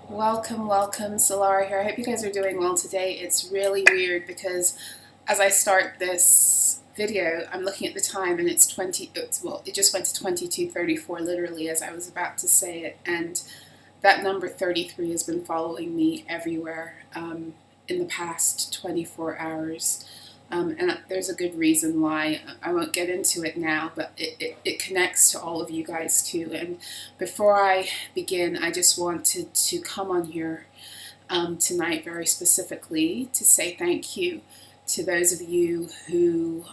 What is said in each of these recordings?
Welcome, Solarah here. I hope you guys are doing well today. It's really weird because as I start this video, I'm looking at the time and it just went to 22:34 literally as I was about to say it, and that number 33 has been following me everywhere in the past 24 hours. And there's a good reason why. I won't get into it now, but it connects to all of you guys too. And before I begin, I just wanted to come on here tonight very specifically to say thank you to those of you who,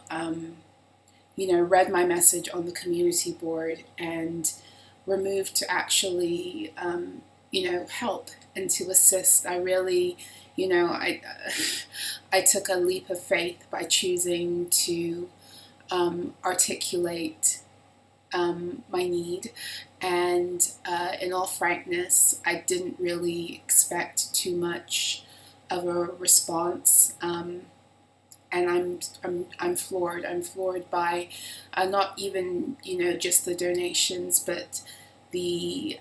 read my message on the community board and were moved to actually, help and to assist. I really, I took a leap of faith by choosing to articulate my need, and in all frankness, I didn't really expect too much of a response, and I'm floored. I'm floored by not even just the donations, but the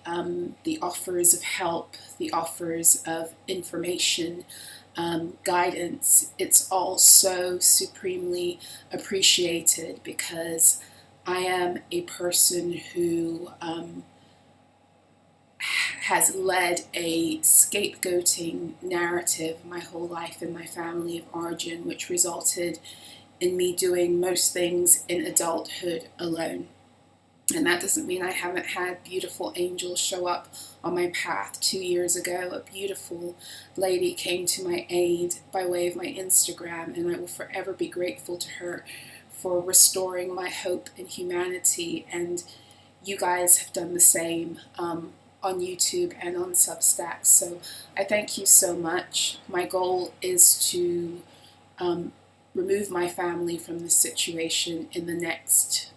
offers of help, the offers of information, guidance. It's all so supremely appreciated because I am a person who has led a scapegoating narrative my whole life in my family of origin, which resulted in me doing most things in adulthood alone. And that doesn't mean I haven't had beautiful angels show up on my path. 2 years ago, a beautiful lady came to my aid by way of my Instagram, and I will forever be grateful to her for restoring my hope in humanity. And you guys have done the same on YouTube and on SUBSTACK. So I thank you so much. My goal is to remove my family from this situation in the next,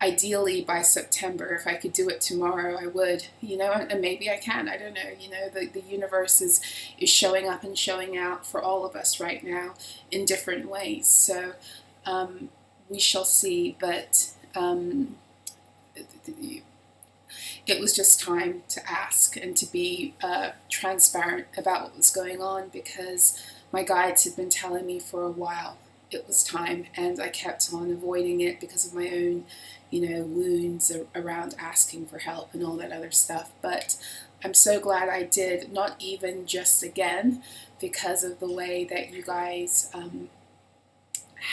ideally by September. If I could do it tomorrow, I would, and maybe I can, I don't know. The universe is showing up and showing out for all of us right now in different ways. So we shall see, but it was just time to ask and to be transparent about what was going on, because my guides had been telling me for a while it was time, and I kept on avoiding it because of my own wounds around asking for help and all that other stuff. But I'm so glad I did, not even just again because of the way that you guys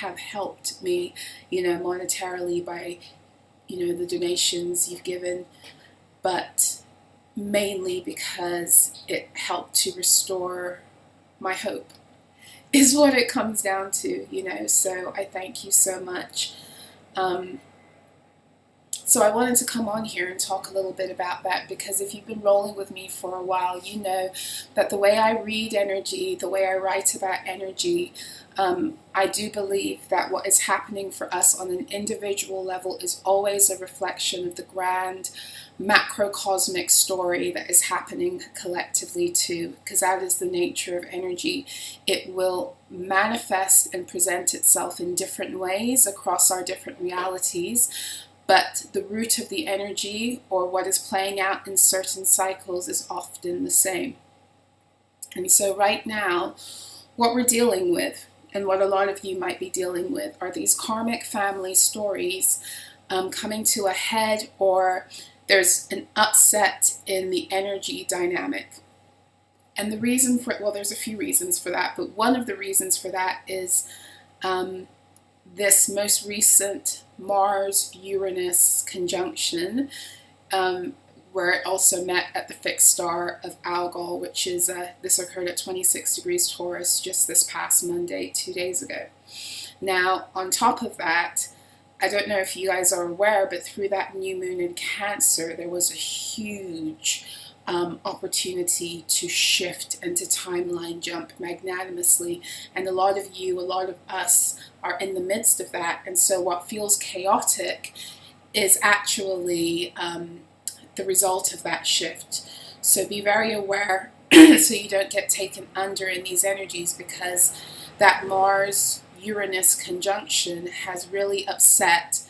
have helped me, monetarily by, the donations you've given, but mainly because it helped to restore my hope, is what it comes down to, so I thank you so much. So I wanted to come on here and talk a little bit about that, because if you've been rolling with me for a while, you know that the way I read energy, the way I write about energy, I do believe that what is happening for us on an individual level is always a reflection of the grand macrocosmic story that is happening collectively too, because that is the nature of energy. It will manifest and present itself in different ways across our different realities, but the root of the energy, or what is playing out in certain cycles, is often the same. And so right now, what we're dealing with, and what a lot of you might be dealing with, are these karmic family stories coming to a head, or there's an upset in the energy dynamic. And the reason for it, well, there's a few reasons for that, but one of the reasons for that is this most recent Mars-Uranus conjunction, where it also met at the fixed star of Algol, which is, this occurred at 26 degrees Taurus just this past Monday, 2 days ago. Now, on top of that, I don't know if you guys are aware, but through that new moon in Cancer, there was a huge opportunity to shift and to timeline jump magnanimously. And a lot of you, a lot of us are in the midst of that. And so what feels chaotic is actually the result of that shift. So be very aware so you don't get taken under in these energies, because that Mars-Uranus conjunction has really upset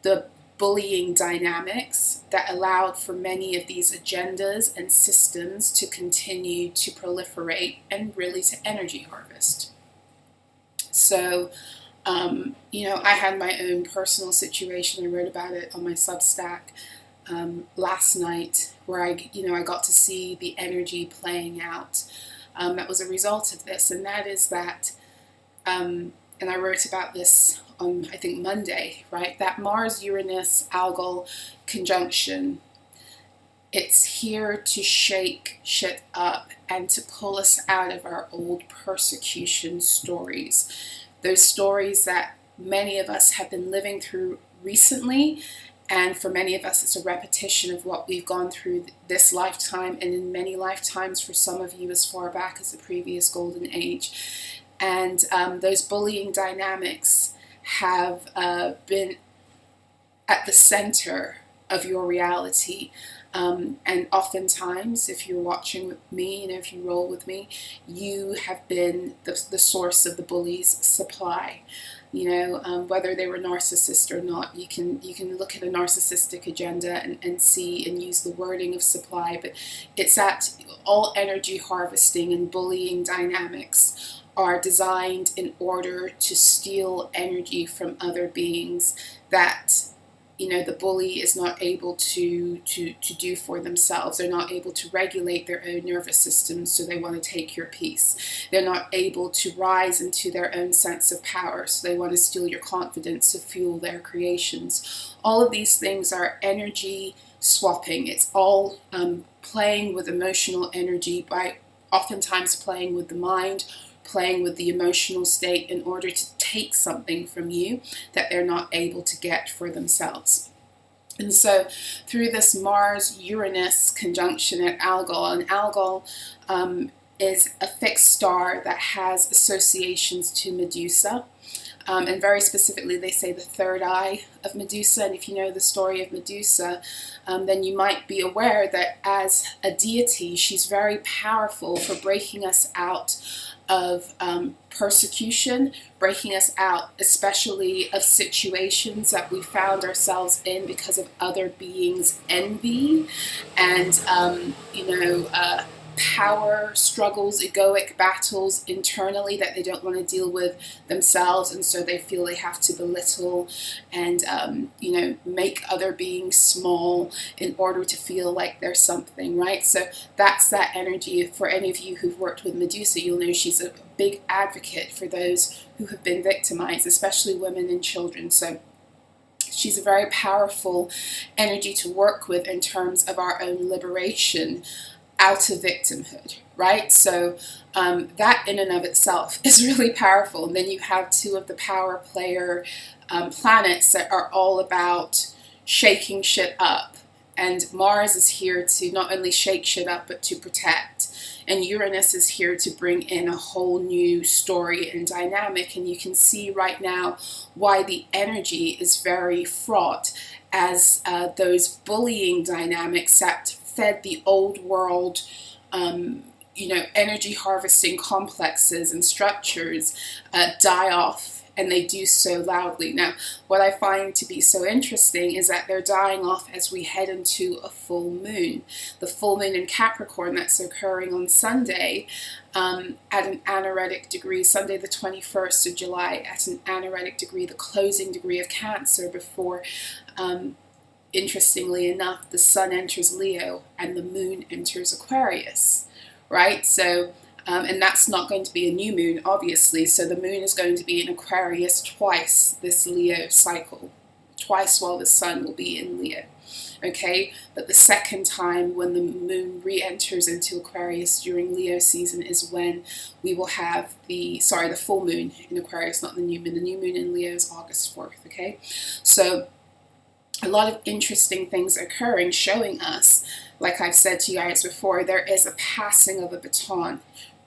the bullying dynamics that allowed for many of these agendas and systems to continue to proliferate and really to energy harvest. So, you know, I had my own personal situation. I wrote about it on my Substack last night, where I got to see the energy playing out that was a result of this, and that is that, and I wrote about this on, I think, Monday, right? That Mars-Uranus algal conjunction, it's here to shake shit up and to pull us out of our old persecution stories. Those stories that many of us have been living through recently, and for many of us it's a repetition of what we've gone through this lifetime, and in many lifetimes for some of you as far back as the previous golden age. And those bullying dynamics have been at the center of your reality. And oftentimes, if you're watching me, you know, if you roll with me, you have been the source of the bully's supply. You know, whether they were narcissist or not, you can look at a narcissistic agenda and see and use the wording of supply, but it's that all energy harvesting and bullying dynamics are designed in order to steal energy from other beings that, you know, the bully is not able to do for themselves. They're not able to regulate their own nervous systems, so they want to take your peace. They're not able to rise into their own sense of power, so they want to steal your confidence to fuel their creations. All of these things are energy swapping. It's all playing with emotional energy by oftentimes playing with the mind, playing with the emotional state in order to take something from you that they're not able to get for themselves. And so through this Mars-Uranus conjunction at Algol, and Algol is a fixed star that has associations to Medusa. And very specifically, they say the third eye of Medusa. And if you know the story of Medusa, then you might be aware that as a deity, she's very powerful for breaking us out of persecution, breaking us out especially of situations that we found ourselves in because of other beings' envy and, power struggles, egoic battles internally that they don't want to deal with themselves, and so they feel they have to belittle and make other beings small in order to feel like they're something, right? So that's that energy. For any of you who've worked with Medusa, you'll know she's a big advocate for those who have been victimized, especially women and children. So she's a very powerful energy to work with in terms of our own liberation out of victimhood, right? So that in and of itself is really powerful. And then you have two of the power player planets that are all about shaking shit up. And Mars is here to not only shake shit up, but to protect. And Uranus is here to bring in a whole new story and dynamic. And you can see right now why the energy is very fraught, as those bullying dynamics that fed the old world, energy harvesting complexes and structures die off, and they do so loudly. Now, what I find to be so interesting is that they're dying off as we head into a full moon. The full moon in Capricorn that's occurring on Sunday at an anaretic degree, Sunday the 21st of July, at an anaretic degree, the closing degree of Cancer before interestingly enough, the sun enters Leo and the moon enters Aquarius, right? So, and that's not going to be a new moon, obviously. So the moon is going to be in Aquarius twice this Leo cycle, twice while the sun will be in Leo, okay? But the second time when the moon re-enters into Aquarius during Leo season is when we will have the full moon in Aquarius, not the new moon. The new moon in Leo is August 4th, okay? So a lot of interesting things occurring, showing us, like I've said to you guys before, there is a passing of a baton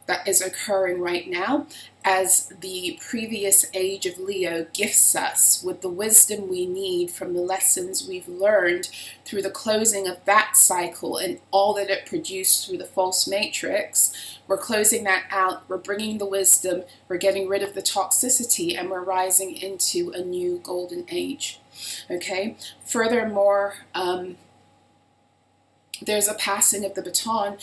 that is occurring right now, as the previous age of Leo gifts us with the wisdom we need from the lessons we've learned through the closing of that cycle and all that it produced through the false matrix. We're closing that out, we're bringing the wisdom, we're getting rid of the toxicity, and we're rising into a new golden age. Okay. Furthermore, there's a passing of the baton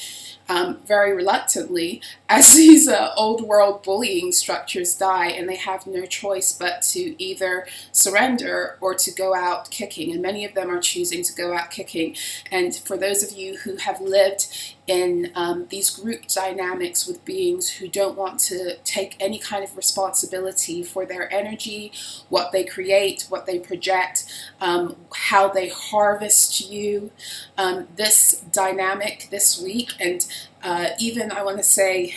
very reluctantly as these old world bullying structures die, and they have no choice but to either surrender or to go out kicking. And many of them are choosing to go out kicking. And for those of you who have lived in these group dynamics with beings who don't want to take any kind of responsibility for their energy, what they create, what they project, how they harvest you, this dynamic this week, and even I want to say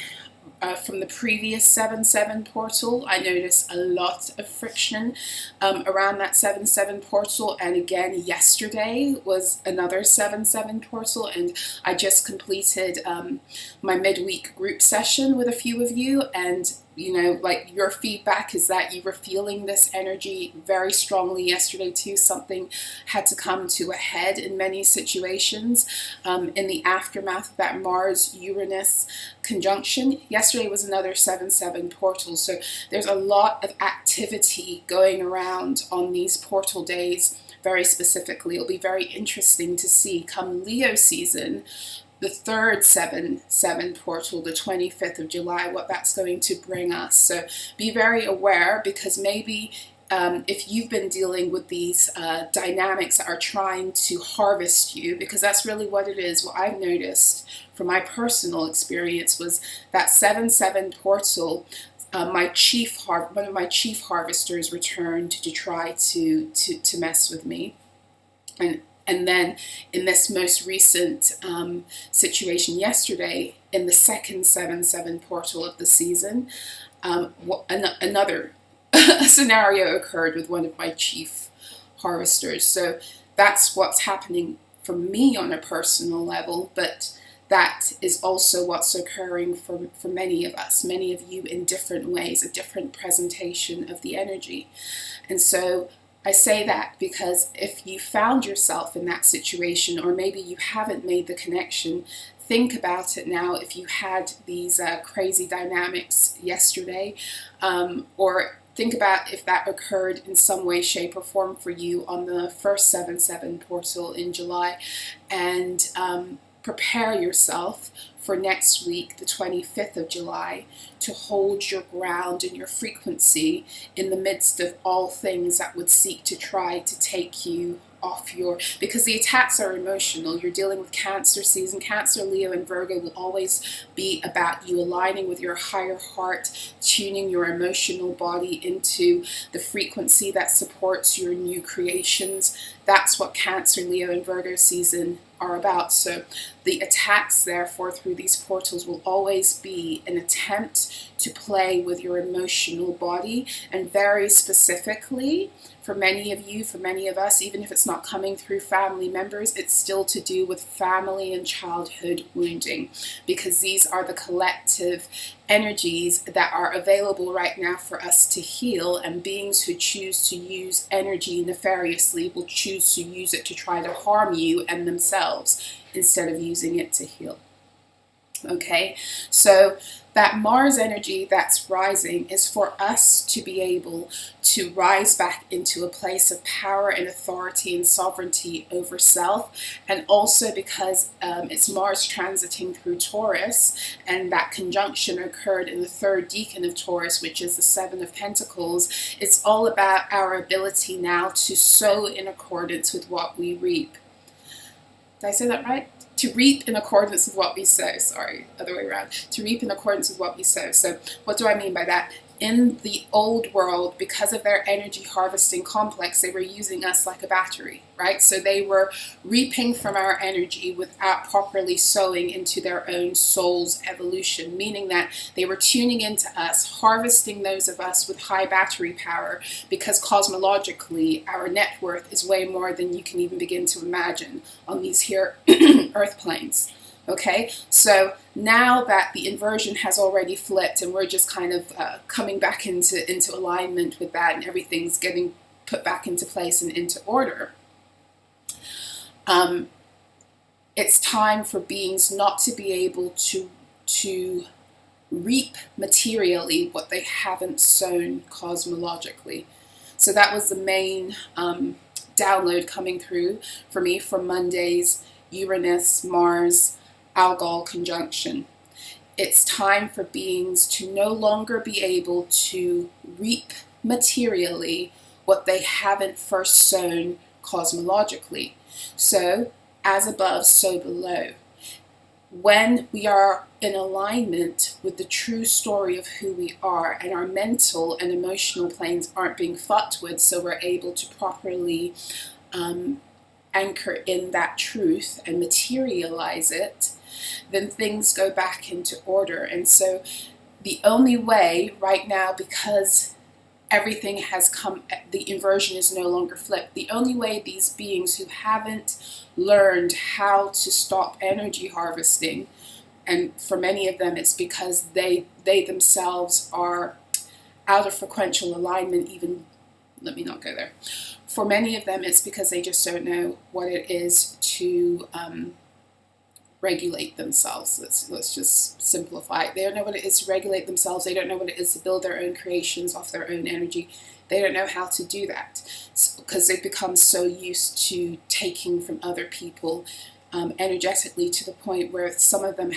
from the previous 7-7 portal, I noticed a lot of friction around that 7-7 portal. And again, yesterday was another 7-7 portal, and I just completed my midweek group session with a few of you, and you know, like, your feedback is that you were feeling this energy very strongly yesterday too. Something had to come to a head in many situations in the aftermath of that Mars-Uranus conjunction. Yesterday was another 7-7 portal. So there's a lot of activity going around on these portal days. Very specifically, it'll be very interesting to see come Leo season, the third 7-7 portal, the 25th of July, what that's going to bring us. So be very aware, because maybe if you've been dealing with these dynamics that are trying to harvest you, because that's really what it is. What I've noticed from my personal experience was that 7-7 portal, one of my chief harvesters returned to try to mess with me. And then in this most recent situation yesterday, in the second 7-7 portal of the season, another scenario occurred with one of my chief harvesters. So that's what's happening for me on a personal level, but that is also what's occurring for many of us, many of you in different ways, a different presentation of the energy. And so I say that because if you found yourself in that situation, or maybe you haven't made the connection, think about it now. If you had these crazy dynamics yesterday, or think about if that occurred in some way, shape, or form for you on the first 7-7 portal in July, and prepare yourself for next week, the 25th of July, to hold your ground and your frequency in the midst of all things that would seek to try to take you off your, because the attacks are emotional. You're dealing with Cancer season. Cancer, Leo, and Virgo will always be about you aligning with your higher heart, tuning your emotional body into the frequency that supports your new creations. That's what Cancer, Leo, and Virgo season are about. So the attacks, therefore, through these portals will always be an attempt to play with your emotional body, and very specifically, for many of you, for many of us, even if it's not coming through family members, it's still to do with family and childhood wounding, because these are the collective energies that are available right now for us to heal, and beings who choose to use energy nefariously will choose to use it to try to harm you and themselves instead of using it to heal. Okay, so that Mars energy that's rising is for us to be able to rise back into a place of power and authority and sovereignty over self, and also because it's Mars transiting through Taurus, and that conjunction occurred in the third decan of Taurus, which is the Seven of Pentacles. It's all about our ability now to sow in accordance with what we reap. Did I say that right? To reap in accordance with what we sow. Sorry, other way around. To reap in accordance with what we sow. So what do I mean by that? In the old world, because of their energy harvesting complex, they were using us like a battery, right? So they were reaping from our energy without properly sowing into their own soul's evolution, meaning that they were tuning into us, harvesting those of us with high battery power, because cosmologically, our net worth is way more than you can even begin to imagine on these here earth planes. Okay, so now that the inversion has already flipped, and we're just kind of coming back into alignment with that, and everything's getting put back into place and into order, it's time for beings not to be able to reap materially what they haven't sown cosmologically. So that was the main download coming through for me from Monday's Uranus, Mars, Algol conjunction. It's time for beings to no longer be able to reap materially what they haven't first sown cosmologically. So, as above, so below. When we are in alignment with the true story of who we are, and our mental and emotional planes aren't being fucked with, so we're able to properly anchor in that truth and materialize it, then things go back into order. And so the only way right now, because everything has come, the inversion is no longer flipped, the only way these beings who haven't learned how to stop energy harvesting, and for many of them it's because they themselves are out of frequential alignment, even, let me not go there. For many of them it's because they just don't know what it is to regulate themselves. Let's just simplify it. They don't know what it is to regulate themselves. They don't know what it is to build their own creations off their own energy. They don't know how to do that because they've become so used to taking from other people energetically, to the point where some of them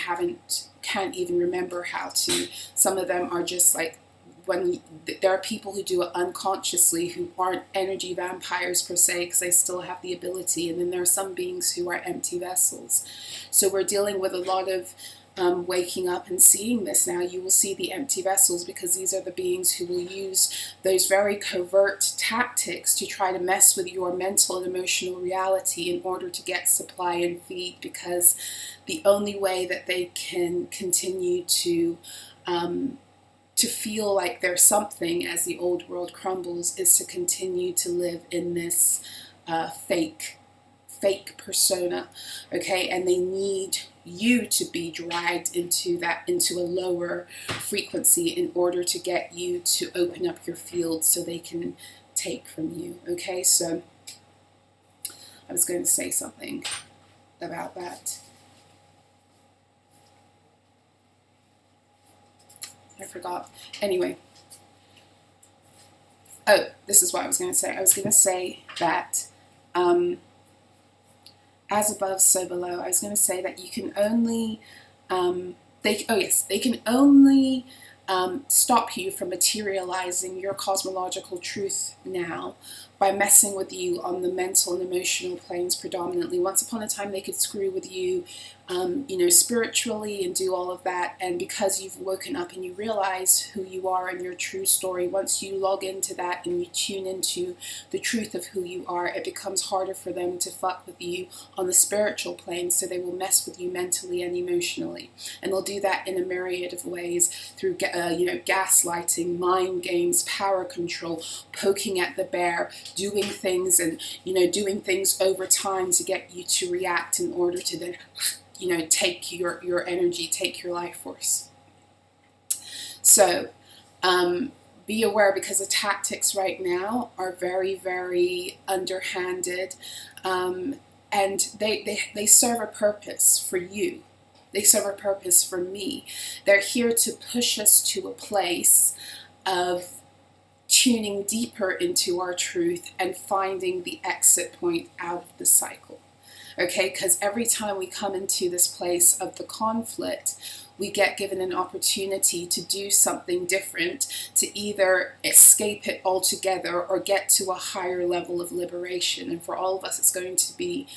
can't even remember how to. Some of them are just like, when there are people who do it unconsciously, who aren't energy vampires per se, because they still have the ability, and then there are some beings who are empty vessels. So we're dealing with a lot of waking up and seeing this now. You will see the empty vessels, because these are the beings who will use those very covert tactics to try to mess with your mental and emotional reality in order to get supply and feed, because the only way that they can continue to feel like they're something as the old world crumbles is to continue to live in this fake persona, okay? And they need you to be dragged into a lower frequency in order to get you to open up your field so they can take from you, okay? So I was going to say something about that. I forgot. Anyway. Oh, this is what I was going to say. I was going to say that as above, so below. I was going to say that you can only, they can only stop you from materializing your cosmological truth now by messing with you on the mental and emotional planes predominantly. Once upon a time, they could screw with you, spiritually and do all of that. And because you've woken up and you realize who you are and your true story, once you log into that and you tune into the truth of who you are, it becomes harder for them to fuck with you on the spiritual plane. So they will mess with you mentally and emotionally. And they'll do that in a myriad of ways through, gaslighting, mind games, power control, poking at the bear, doing things and, doing things over time to get you to react in order to then, take your energy, take your life force. So be aware, because the tactics right now are very, very underhanded, and they serve a purpose for you. They serve a purpose for me. They're here to push us to a place of tuning deeper into our truth and finding the exit point out of the cycle. Okay, because every time we come into this place of the conflict, we get given an opportunity to do something different, to either escape it altogether or get to a higher level of liberation. And for all of us, it's going to be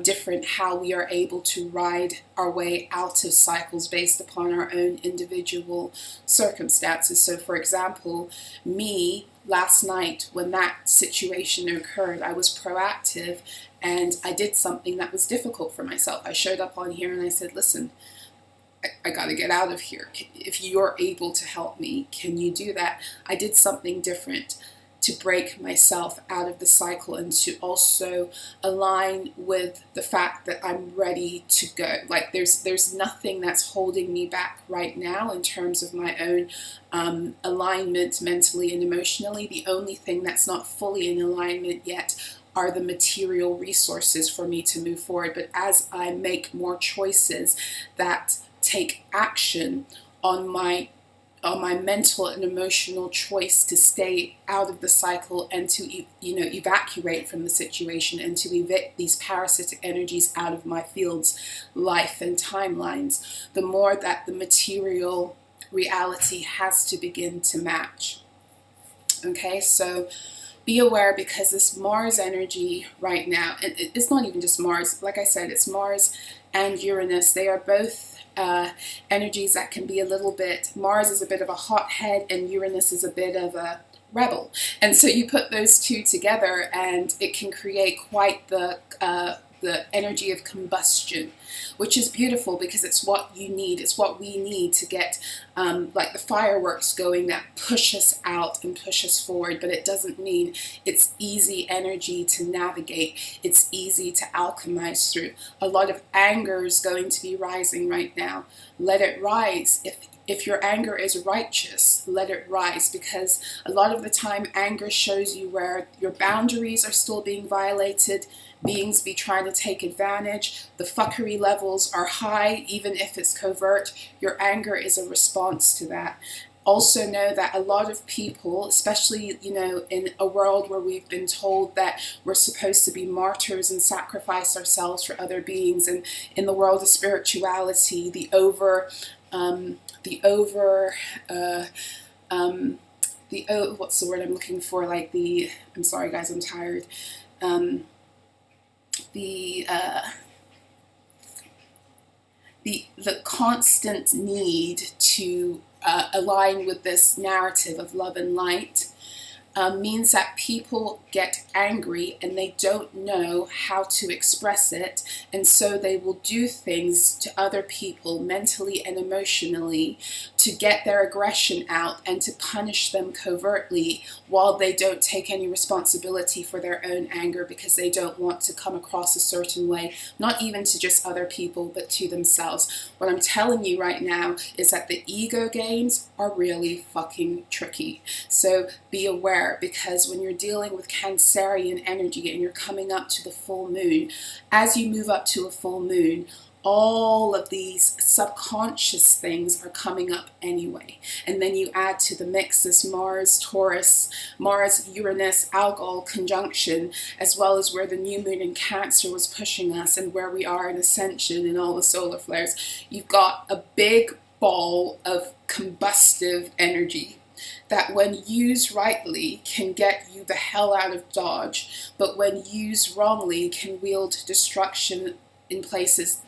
different how we are able to ride our way out of cycles based upon our own individual circumstances. So for example, me, last night when that situation occurred, I was proactive and I did something that was difficult for myself. I showed up on here and I said, listen, I got to get out of here. If you're able to help me, can you do that? I did something different to break myself out of the cycle and to also align with the fact that I'm ready to go. Like there's nothing that's holding me back right now in terms of my own alignment mentally and emotionally. The only thing that's not fully in alignment yet are the material resources for me to move forward. But as I make more choices that take action on my my mental and emotional choice to stay out of the cycle and to, evacuate from the situation and to evict these parasitic energies out of my field's life and timelines, the more that the material reality has to begin to match. Okay, so be aware, because this Mars energy right now, and it's not even just Mars, like I said, it's Mars and Uranus. They are both energies that can be a little bit, Mars is a bit of a hothead and Uranus is a bit of a rebel. And so you put those two together and it can create quite the energy of combustion, which is beautiful because it's what you need. It's what we need to get like the fireworks going that push us out and push us forward. But it doesn't mean it's easy energy to navigate. It's easy to alchemize through. A lot of anger is going to be rising right now. Let it rise. If your anger is righteous, let it rise, because a lot of the time anger shows you where your boundaries are still being violated. Beings be trying to take advantage. The fuckery levels are high, even if it's covert. Your anger is a response to that. Also know that a lot of people, especially, in a world where we've been told that we're supposed to be martyrs and sacrifice ourselves for other beings, and in the world of spirituality, what's the word I'm looking for? I'm sorry guys, I'm tired. The constant need to align with this narrative of love and light means that people get angry and they don't know how to express it, and so they will do things to other people mentally and emotionally to get their aggression out and to punish them covertly, while they don't take any responsibility for their own anger because they don't want to come across a certain way, not even to just other people but to themselves. What I'm telling you right now is that the ego games are really fucking tricky. So be aware, because when you're dealing with Cancerian energy and you're coming up to the full moon, as you move up to a full moon, all of these subconscious things are coming up anyway. And then you add to the mix this Mars-Taurus, Mars-Uranus Algol conjunction, as well as where the new moon in Cancer was pushing us and where we are in Ascension and all the solar flares. You've got a big ball of combustive energy that when used rightly can get you the hell out of Dodge, but when used wrongly can wield destruction in places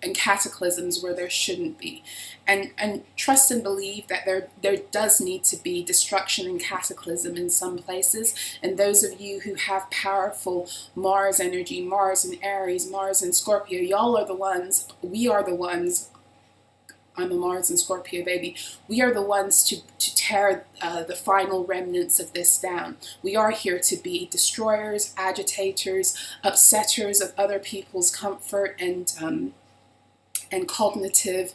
and cataclysms where there shouldn't be. And trust and believe that there does need to be destruction and cataclysm in some places. And those of you who have powerful Mars energy, Mars in Aries, Mars in Scorpio, y'all are the ones, we are the ones, I'm a Mars and Scorpio baby, we are the ones to tear the final remnants of this down. We are here to be destroyers, agitators, upsetters of other people's comfort and cognitive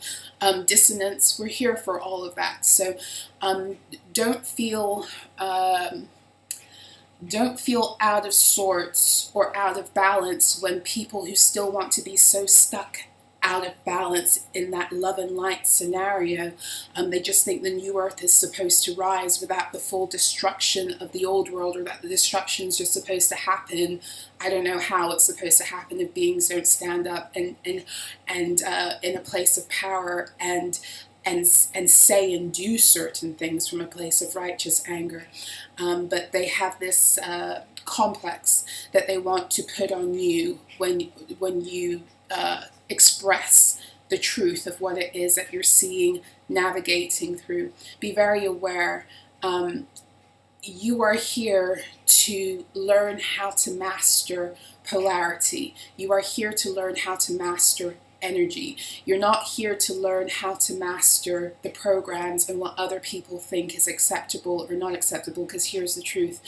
dissonance. We're here for all of that. So don't feel out of sorts or out of balance when people who still want to be so stuck out of balance in that love and light scenario, they just think the new earth is supposed to rise without the full destruction of the old world, or that the destruction is just supposed to happen. I don't know how it's supposed to happen if beings don't stand up and in a place of power and say and do certain things from a place of righteous anger. But they have this complex that they want to put on you when you express the truth of what it is that you're seeing, navigating through. Be very aware. You are here to learn how to master polarity. You are here to learn how to master energy. You're not here to learn how to master the programs and what other people think is acceptable or not acceptable, because here's the truth.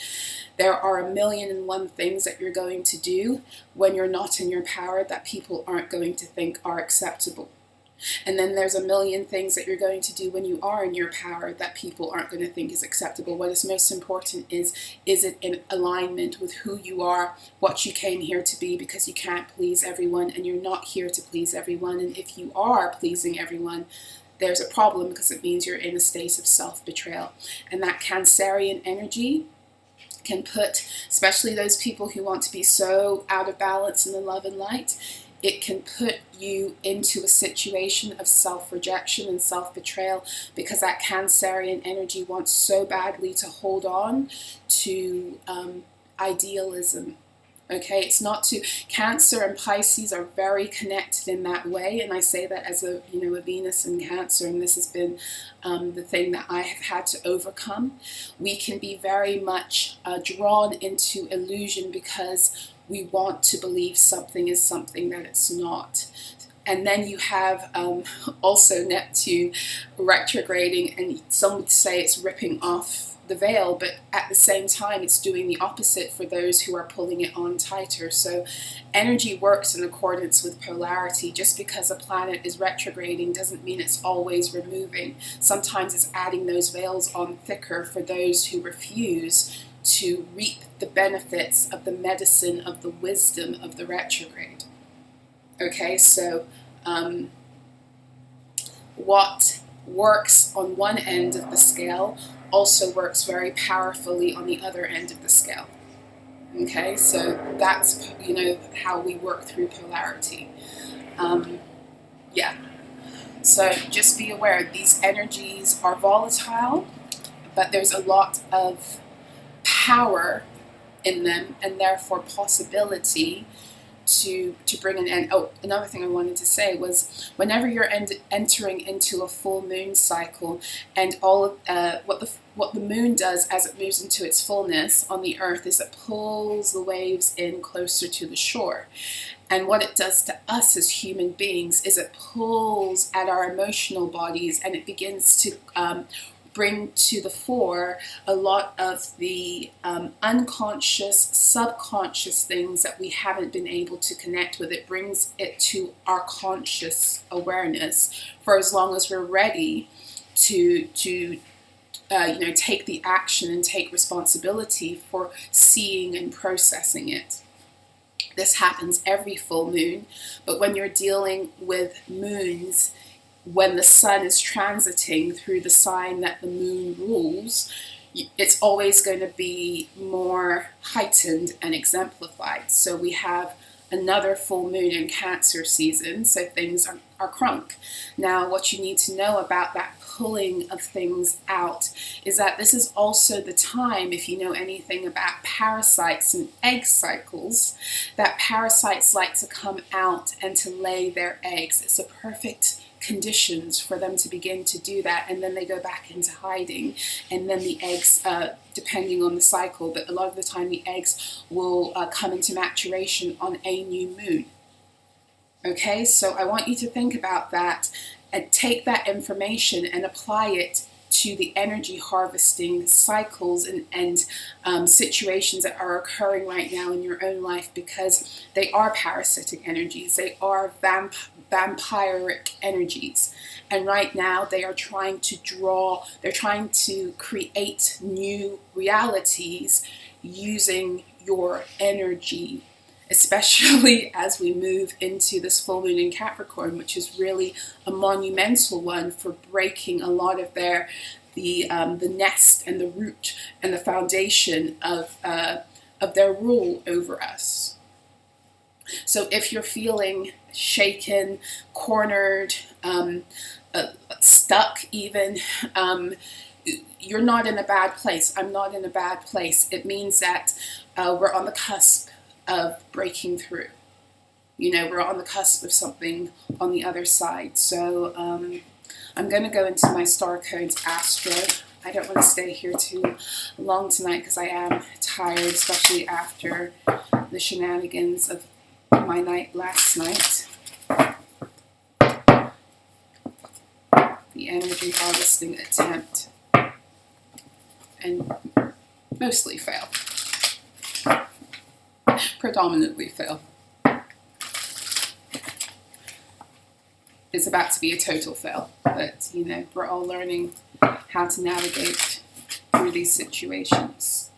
There are 1,000,001 things that you're going to do when you're not in your power that people aren't going to think are acceptable. And then there's 1,000,000 things that you're going to do when you are in your power that people aren't going to think is acceptable. What is most important is it in alignment with who you are, what you came here to be, because you can't please everyone and you're not here to please everyone. And if you are pleasing everyone, there's a problem, because it means you're in a state of self-betrayal. And that Cancerian energy can put, especially those people who want to be so out of balance in the love and light, it can put you into a situation of self-rejection and self-betrayal, because that Cancerian energy wants so badly to hold on to idealism. Okay, it's not to, Cancer and Pisces are very connected in that way, and I say that as a Venus in Cancer, and this has been the thing that I have had to overcome. We can be very much drawn into illusion because we want to believe something is something that it's not. And then you have also Neptune retrograding, and some would say it's ripping off the veil, but at the same time it's doing the opposite for those who are pulling it on tighter. So energy works in accordance with polarity. Just because a planet is retrograding doesn't mean it's always removing. Sometimes it's adding those veils on thicker for those who refuse to reap the benefits of the medicine, of the wisdom of the retrograde. Okay, so what works on one end of the scale also works very powerfully on the other end of the scale. Okay, so that's, how we work through polarity. Yeah, so just be aware, these energies are volatile, but there's a lot of power in them, and therefore possibility to bring an end. Oh, another thing I wanted to say was, whenever you're entering into a full moon cycle, and all of what the moon does as it moves into its fullness on the earth is it pulls the waves in closer to the shore. And what it does to us as human beings is it pulls at our emotional bodies, and it begins to bring to the fore a lot of the unconscious, subconscious things that we haven't been able to connect with. It brings it to our conscious awareness for as long as we're ready to take the action and take responsibility for seeing and processing it. This happens every full moon, but when you're dealing with moons, when the sun is transiting through the sign that the moon rules, it's always going to be more heightened and exemplified. So we have another full moon in Cancer season, so things are crunk. Now, what you need to know about that pulling of things out is that this is also the time, if you know anything about parasites and egg cycles, that parasites like to come out and to lay their eggs. It's a perfect conditions for them to begin to do that, and then they go back into hiding, and then the eggs, depending on the cycle, but a lot of the time the eggs will come into maturation on a new moon. Okay, so I want you to think about that and take that information and apply it to the energy harvesting cycles and situations that are occurring right now in your own life, because they are parasitic energies, they are vampiric energies, and right now they are trying to create new realities using your energy, especially as we move into this full moon in Capricorn, which is really a monumental one for breaking a lot of the nest and the root and the foundation of their rule over us. So if you're feeling shaken, cornered, stuck even, you're not in a bad place. I'm not in a bad place. It means that we're on the cusp of breaking through. We're on the cusp of something on the other side. So I'm going to go into my star codes astro. I don't want to stay here too long tonight because I am tired, especially after the shenanigans of my night last night. The energy harvesting attempt, and mostly fail. Predominantly fail. It's about to be a total fail, but we're all learning how to navigate through these situations.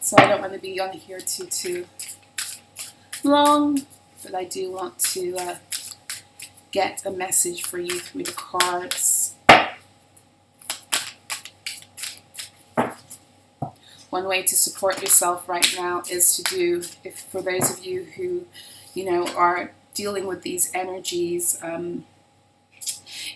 So I don't want to be on here too long, but I do want to get a message for you through the cards. One way to support yourself right now is to do, if for those of you who, you know, are dealing with these energies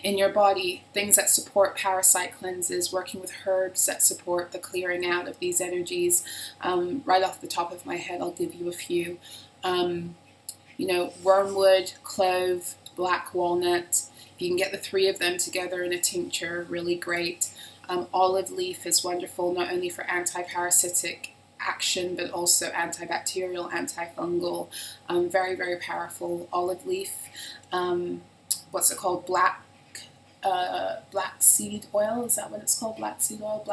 in your body, things that support parasite cleanses, working with herbs that support the clearing out of these energies. Right off the top of my head, I'll give you a few. You know, wormwood, clove, black walnut. If you can get the 3 of them together in a tincture, really great. Olive leaf is wonderful, not only for anti-parasitic action, but also antibacterial, antifungal. Very, very powerful. Olive leaf. What's it called? Black seed oil. Is that what it's called? Black seed oil.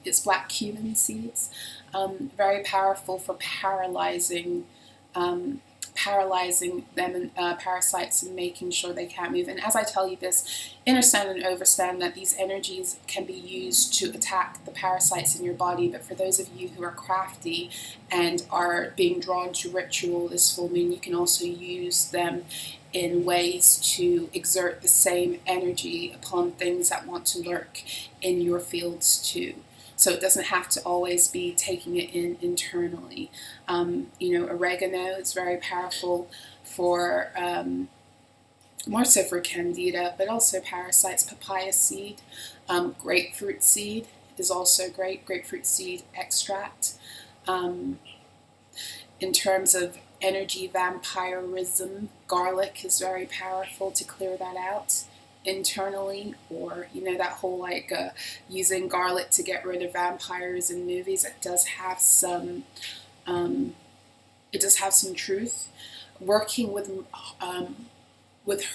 It's black cumin seeds. Very powerful for paralyzing them and parasites and making sure they can't move. And as I tell you this, understand and overstand that these energies can be used to attack the parasites in your body. But for those of you who are crafty and are being drawn to ritual this full moon, you can also use them in ways to exert the same energy upon things that want to lurk in your fields too. So it doesn't have to always be taking it in internally. You know, oregano is very powerful for, more so for candida, but also parasites. Papaya seed, grapefruit seed is also great. Grapefruit seed extract. In terms of energy vampirism, garlic is very powerful to clear that out internally, or you know, that whole like using garlic to get rid of vampires in movies. It does have some truth. Working with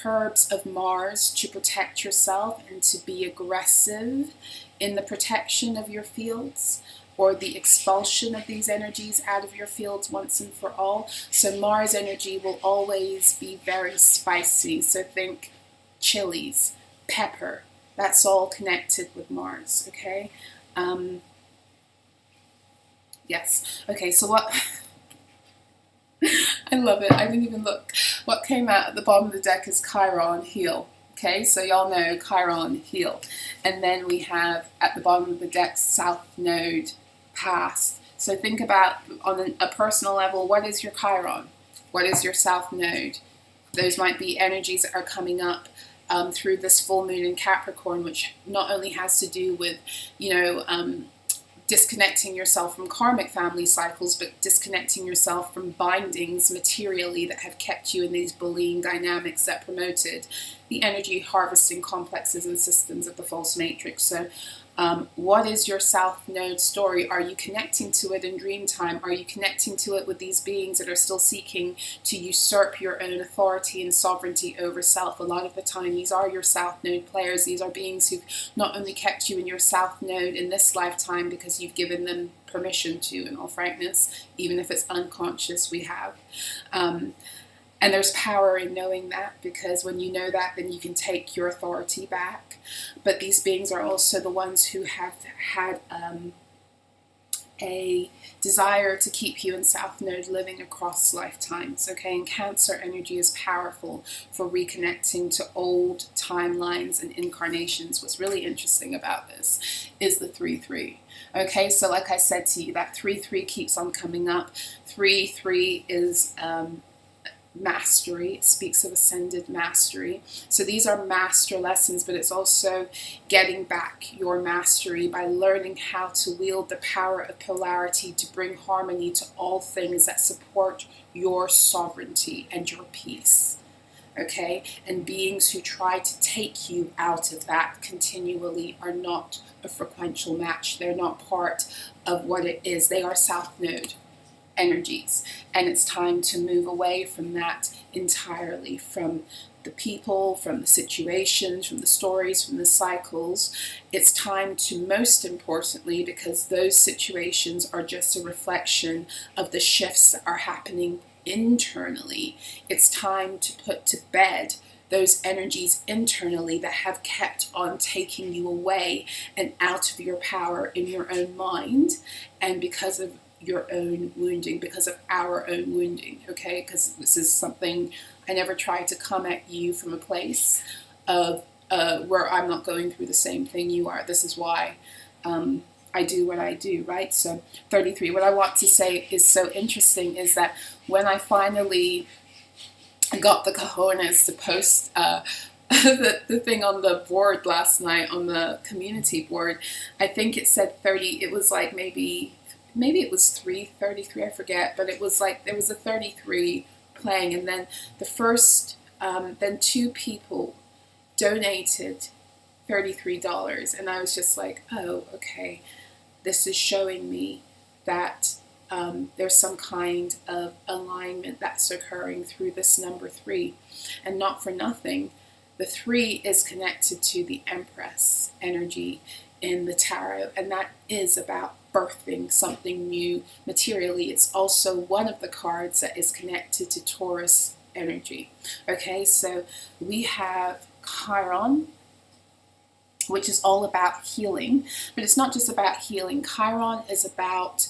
herbs of Mars to protect yourself and to be aggressive in the protection of your fields, or the expulsion of these energies out of your fields once and for all. So Mars energy will always be very spicy. So think chilies, pepper, that's all connected with Mars, okay? Yes, okay, so what, I love it, I didn't even look. What came out at the bottom of the deck is Chiron, heal, okay? So y'all know Chiron, heal. And then we have at the bottom of the deck, South Node, past. So think about, on a personal level, what is your Chiron? What is your South Node? Those might be energies that are coming up through this full moon in Capricorn, which not only has to do with, you know, disconnecting yourself from karmic family cycles, but disconnecting yourself from bindings materially that have kept you in these bullying dynamics that promoted the energy harvesting complexes and systems of the false matrix. So what is your South Node story? Are you connecting to it in dream time? Are you connecting to it with these beings that are still seeking to usurp your own authority and sovereignty over self? A lot of the time, these are your South Node players. These are beings who've not only kept you in your South Node in this lifetime because you've given them permission to, in all frankness, even if it's unconscious, we have. And there's power in knowing that, because when you know that, then you can take your authority back. But these beings are also the ones who have had a desire to keep you in South Node living across lifetimes, okay? And Cancer energy is powerful for reconnecting to old timelines and incarnations. What's really interesting about this is the 3-3. Okay, so like I said to you, that 3-3 keeps on coming up. 3-3 is mastery. It speaks of ascended mastery. So these are master lessons, but it's also getting back your mastery by learning how to wield the power of polarity to bring harmony to all things that support your sovereignty and your peace. Okay? And beings who try to take you out of that continually are not a frequential match. They're not part of what it is. They are South Node energies, and it's time to move away from that entirely, from the people, from the situations, from the stories, from the cycles. It's time to, most importantly, because those situations are just a reflection of the shifts that are happening internally, it's time to put to bed those energies internally that have kept on taking you away and out of your power in your own mind. And because of your own wounding, because of our own wounding, okay? Because this is something, I never try to come at you from a place of where I'm not going through the same thing you are. This is why I do what I do, right? So 33, what I want to say is so interesting is that when I finally got the cojones to post the thing on the board last night, on the community board, I think it said 30, it was like maybe it was 333, I forget, but it was like there was a 33 playing, and then the first, then 2 people donated $33, and I was just like, oh, okay, this is showing me that there's some kind of alignment that's occurring through this number 3, and not for nothing, the 3 is connected to the Empress energy in the tarot, and that is about birthing something new materially. It's also one of the cards that is connected to Taurus energy. Okay, so we have Chiron, which is all about healing, but it's not just about healing. Chiron is about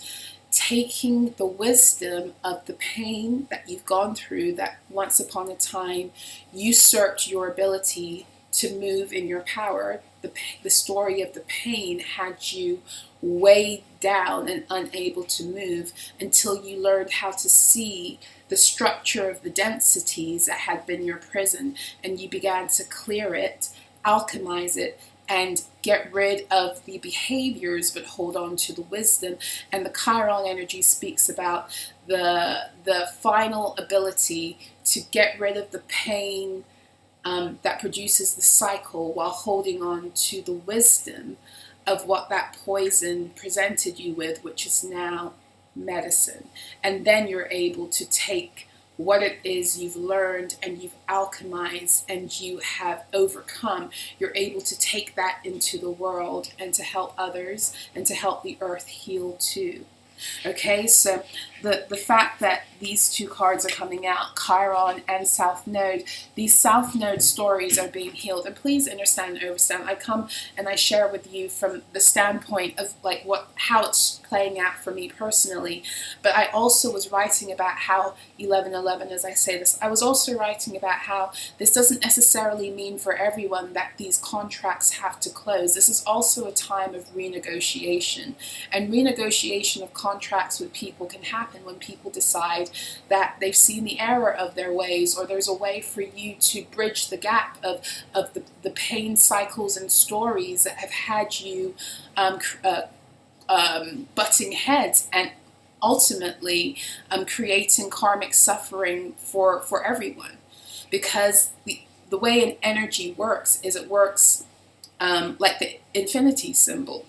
taking the wisdom of the pain that you've gone through, that once upon a time usurped your ability to move in your power. The story of the pain had you weighed down and unable to move until you learned how to see the structure of the densities that had been your prison, and you began to clear it, alchemize it, and get rid of the behaviors but hold on to the wisdom. And the Chiron energy speaks about the final ability to get rid of the pain that produces the cycle while holding on to the wisdom of what that poison presented you with, which is now medicine. And then you're able to take what it is you've learned and you've alchemized and you have overcome. You're able to take that into the world and to help others and to help the earth heal too. Okay, so the fact that these 2 cards are coming out, Chiron and South Node, these South Node stories are being healed. And please understand and overstand, I come and I share with you from the standpoint of like how it's playing out for me personally. But I also was writing about how 1111, as I say this, I was also writing about how this doesn't necessarily mean for everyone that these contracts have to close. This is also a time of renegotiation, and renegotiation of contracts with people can happen when people decide that they've seen the error of their ways, or there's a way for you to bridge the gap of the pain cycles and stories that have had you butting heads and ultimately creating karmic suffering for everyone. Because the way an energy works is it works like the infinity symbol.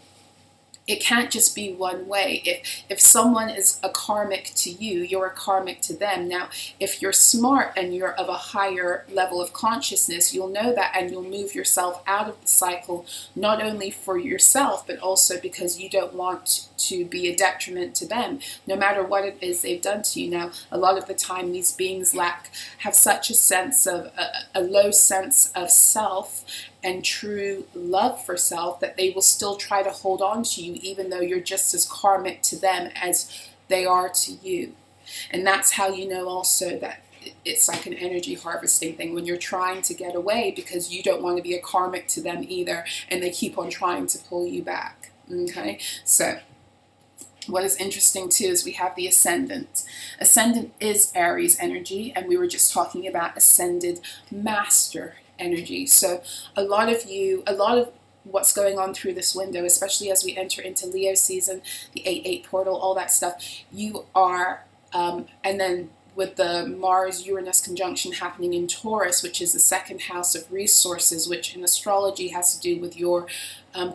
It can't just be one way. If someone is a karmic to you, you're a karmic to them. Now, if you're smart and you're of a higher level of consciousness, you'll know that and you'll move yourself out of the cycle, not only for yourself, but also because you don't want to be a detriment to them, no matter what it is they've done to you. Now, a lot of the time, these beings have such a sense of, a low sense of self and true love for self that they will still try to hold on to you even though you're just as karmic to them as they are to you. And that's how you know also that it's like an energy harvesting thing, when you're trying to get away because you don't want to be a karmic to them either, and they keep on trying to pull you back. Okay, so what is interesting too is we have the Ascendant. Ascendant is Aries energy, and we were just talking about Ascended Master energy. So a lot of what's going on through this window, especially as we enter into Leo season, the 8-8 portal, all that stuff, you are, and then with the Mars-Uranus conjunction happening in Taurus, which is the 2nd house of resources, which in astrology has to do with your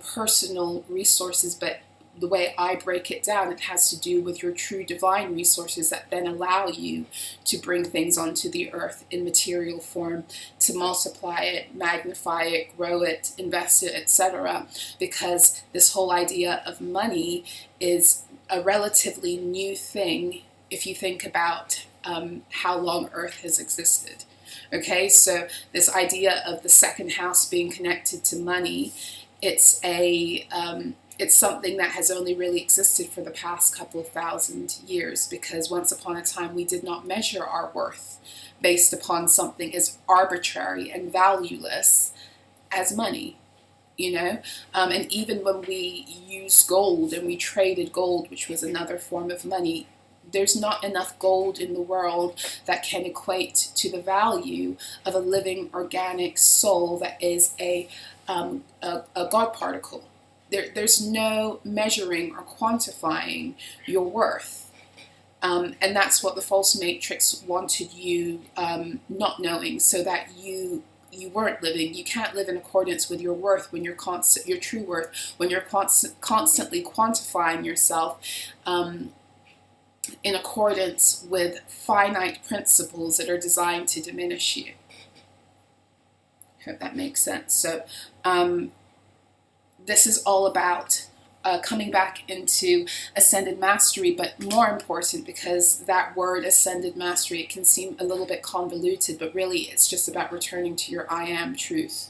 personal resources, but the way I break it down, it has to do with your true divine resources that then allow you to bring things onto the earth in material form, to multiply it, magnify it, grow it, invest it, etc. Because this whole idea of money is a relatively new thing if you think about how long Earth has existed. Okay, so this idea of the 2nd house being connected to money, it's a it's something that has only really existed for the past couple of thousand years, because once upon a time we did not measure our worth based upon something as arbitrary and valueless as money, you know. And even when we used gold and we traded gold, which was another form of money, there's not enough gold in the world that can equate to the value of a living organic soul that is a God particle. There's no measuring or quantifying your worth. And that's what the false matrix wanted you not knowing, so that you weren't living. You can't live in accordance with your worth when your true worth, when you're constantly quantifying yourself in accordance with finite principles that are designed to diminish you. Hope that makes sense. So this is all about coming back into Ascended Mastery, but more important, because that word Ascended Mastery, it can seem a little bit convoluted, but really it's just about returning to your I am truth,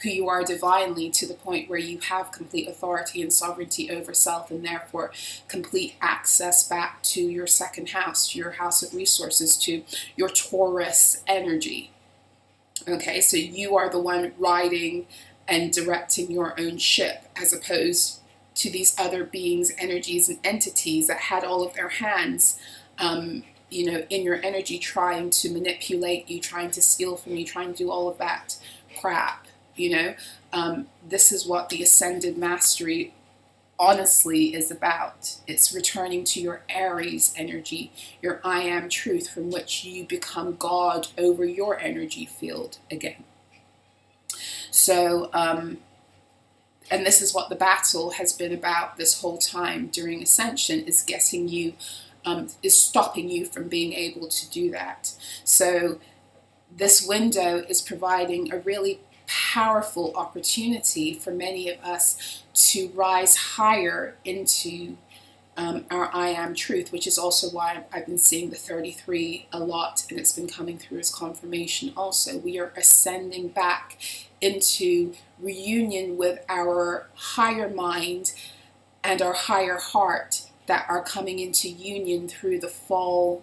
who you are divinely, to the point where you have complete authority and sovereignty over self, and therefore complete access back to your second house, to your house of resources, to your Taurus energy. Okay, so you are the one riding and directing your own ship, as opposed to these other beings, energies, and entities that had all of their hands, you know, in your energy, trying to manipulate you, trying to steal from you, trying to do all of that crap, you know. This is what the Ascended Mastery honestly is about. It's returning to your Aries energy, your I am truth, from which you become God over your energy field again. So, and this is what the battle has been about this whole time during Ascension, is getting you, is stopping you from being able to do that. So this window is providing a really powerful opportunity for many of us to rise higher into our I am truth, which is also why I've been seeing the 33 a lot, and it's been coming through as confirmation also. We are ascending back into reunion with our higher mind and our higher heart, that are coming into union through the fall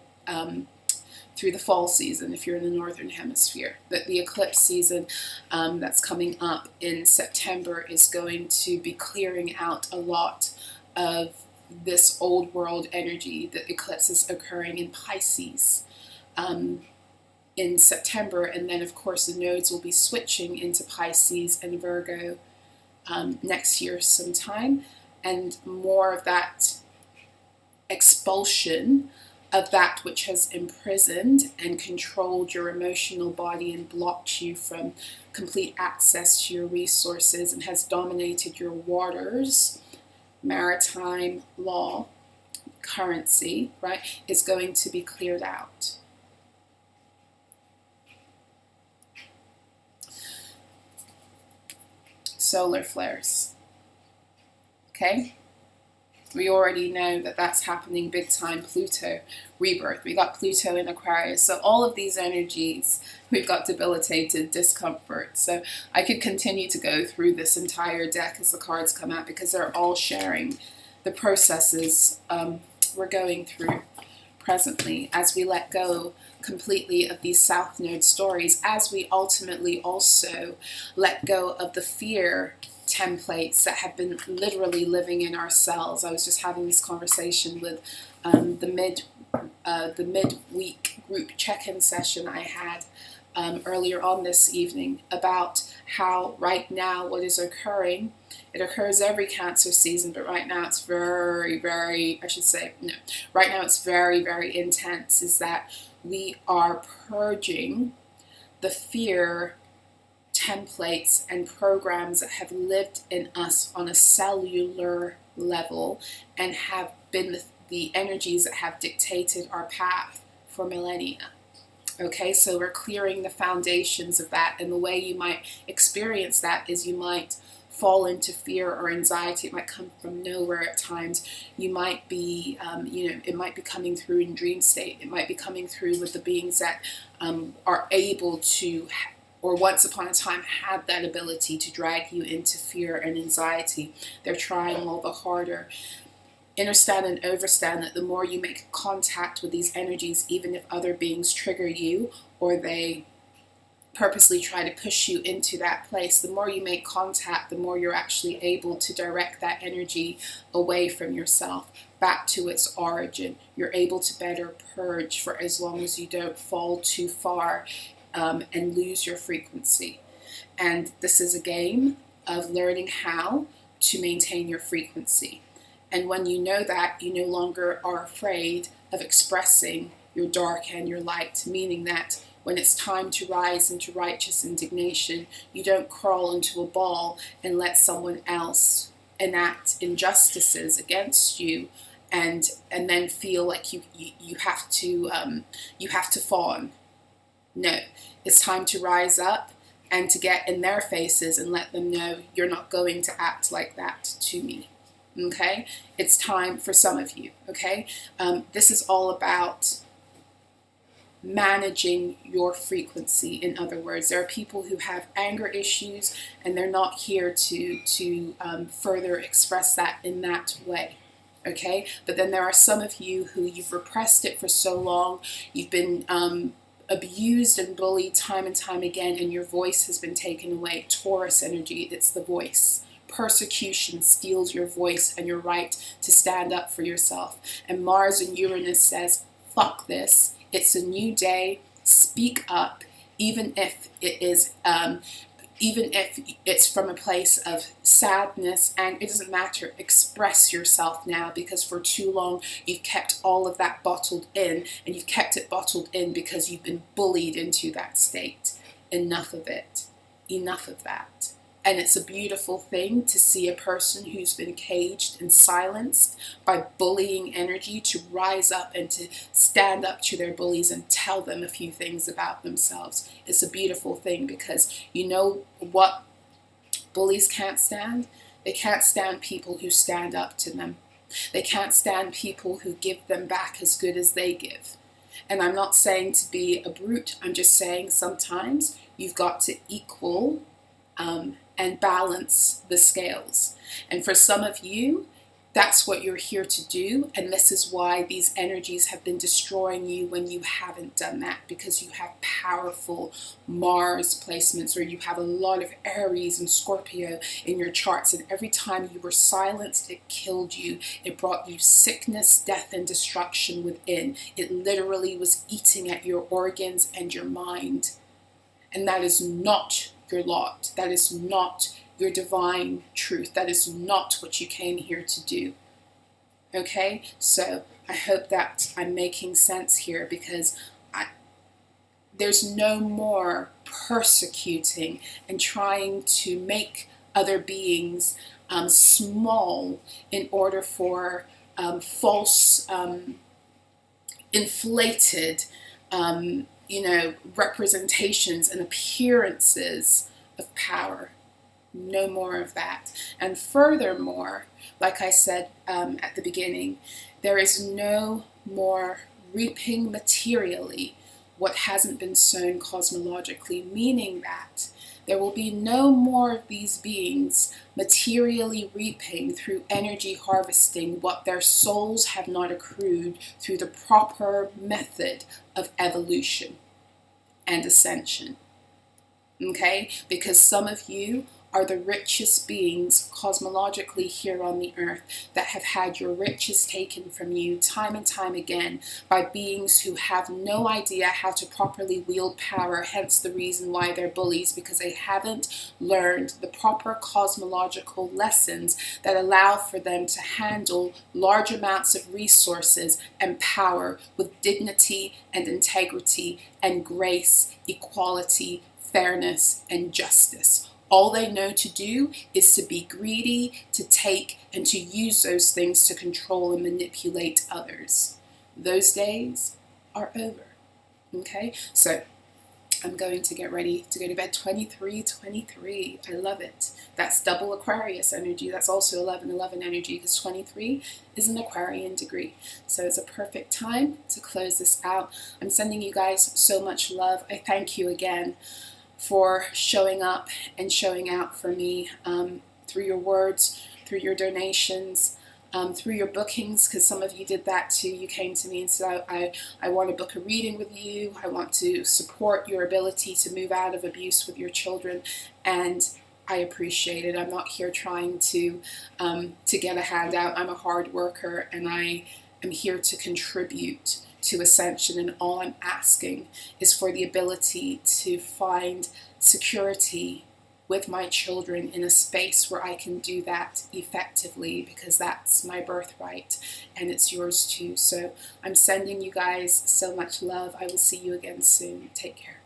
season, if you're in the northern hemisphere. The eclipse season that's coming up in September is going to be clearing out a lot of this old world energy. The eclipse is occurring in Pisces in September, and then of course the nodes will be switching into Pisces and Virgo next year sometime, and more of that expulsion of that which has imprisoned and controlled your emotional body and blocked you from complete access to your resources, and has dominated your waters, maritime law, currency, right, is going to be cleared out. Solar flares. Okay? We already know that that's happening big time. Pluto, rebirth. We got Pluto in Aquarius. So all of these energies, we've got debilitated, discomfort. So I could continue to go through this entire deck as the cards come out, because they're all sharing the processes we're going through presently as we let go completely of these South Node stories, as we ultimately also let go of the fear templates that have been literally living in our cells. I was just having this conversation with the midweek group check-in session I had earlier on this evening, about how right now what is occurring, it occurs every Cancer season, but right now it's very, very, right now it's very, very intense, is that we are purging the fear templates and programs that have lived in us on a cellular level, and have been the energies that have dictated our path for millennia. Okay, so we're clearing the foundations of that, and the way you might experience that is you might fall into fear or anxiety. It might come from nowhere at times. You might be, it might be coming through in dream state. It might be coming through with the beings that are able to or once upon a time had that ability to drag you into fear and anxiety. They're trying all the harder. Understand and overstand that the more you make contact with these energies, even if other beings trigger you or they purposely try to push you into that place, the more you make contact, the more you're actually able to direct that energy away from yourself, back to its origin. You're able to better purge for as long as you don't fall too far and lose your frequency. And this is a game of learning how to maintain your frequency. And when you know that, you no longer are afraid of expressing your dark and your light, meaning that when it's time to rise into righteous indignation, you don't crawl into a ball and let someone else enact injustices against you, and then feel like you have to fawn. No, it's time to rise up and to get in their faces and let them know you're not going to act like that to me. Okay, it's time for some of you. Okay, this is all about managing your frequency. In other words, there are people who have anger issues and they're not here to further express that in that way. Okay, but then there are some of you who you've repressed it for so long, you've been abused and bullied time and time again, and your voice has been taken away. Taurus energy, it's the voice. Persecution steals your voice and your right to stand up for yourself. And Mars and Uranus says, fuck this. It's a new day. Speak up, even if it's from a place of sadness, and it doesn't matter. Express yourself now, because for too long you've kept all of that bottled in, and you've kept it bottled in because you've been bullied into that state. Enough of it. Enough of that. And it's a beautiful thing to see a person who's been caged and silenced by bullying energy to rise up and to stand up to their bullies and tell them a few things about themselves. It's a beautiful thing, because you know what bullies can't stand? They can't stand people who stand up to them. They can't stand people who give them back as good as they give. And I'm not saying to be a brute. I'm just saying sometimes you've got to equal and balance the scales. And for some of you, that's what you're here to do. And this is why these energies have been destroying you when you haven't done that, because you have powerful Mars placements, or you have a lot of Aries and Scorpio in your charts. And every time you were silenced, it killed you. It brought you sickness, death, and destruction within. It literally was eating at your organs and your mind. And that is not your lot. That is not your divine truth. That is not what you came here to do. Okay? So I hope that I'm making sense here, because there's no more persecuting and trying to make other beings small in order for false, inflated, representations and appearances of power. No more of that. And furthermore, like I said at the beginning, there is no more reaping materially what hasn't been sown cosmologically, meaning that there will be no more of these beings materially reaping through energy harvesting what their souls have not accrued through the proper method of evolution and ascension. Okay? Because some of you are the richest beings cosmologically here on the earth that have had your riches taken from you time and time again by beings who have no idea how to properly wield power, hence the reason why they're bullies, because they haven't learned the proper cosmological lessons that allow for them to handle large amounts of resources and power with dignity and integrity and grace, equality, fairness, and justice. All they know to do is to be greedy, to take, and to use those things to control and manipulate others. Those days are over. Okay? So I'm going to get ready to go to bed. 23. I love it. That's double Aquarius energy. That's also 11 energy, because 23 is an Aquarian degree. So it's a perfect time to close this out. I'm sending you guys so much love. I thank you again for showing up and showing out for me through your words, through your donations, through your bookings, because some of you did that too. You came to me and said, I want to book a reading with you. I want to support your ability to move out of abuse with your children. And I appreciate it. I'm not here trying to get a handout. I'm a hard worker, and I am here to contribute to Ascension, and all I'm asking is for the ability to find security with my children in a space where I can do that effectively, because that's my birthright and it's yours too. So I'm sending you guys so much love. I will see you again soon. Take care.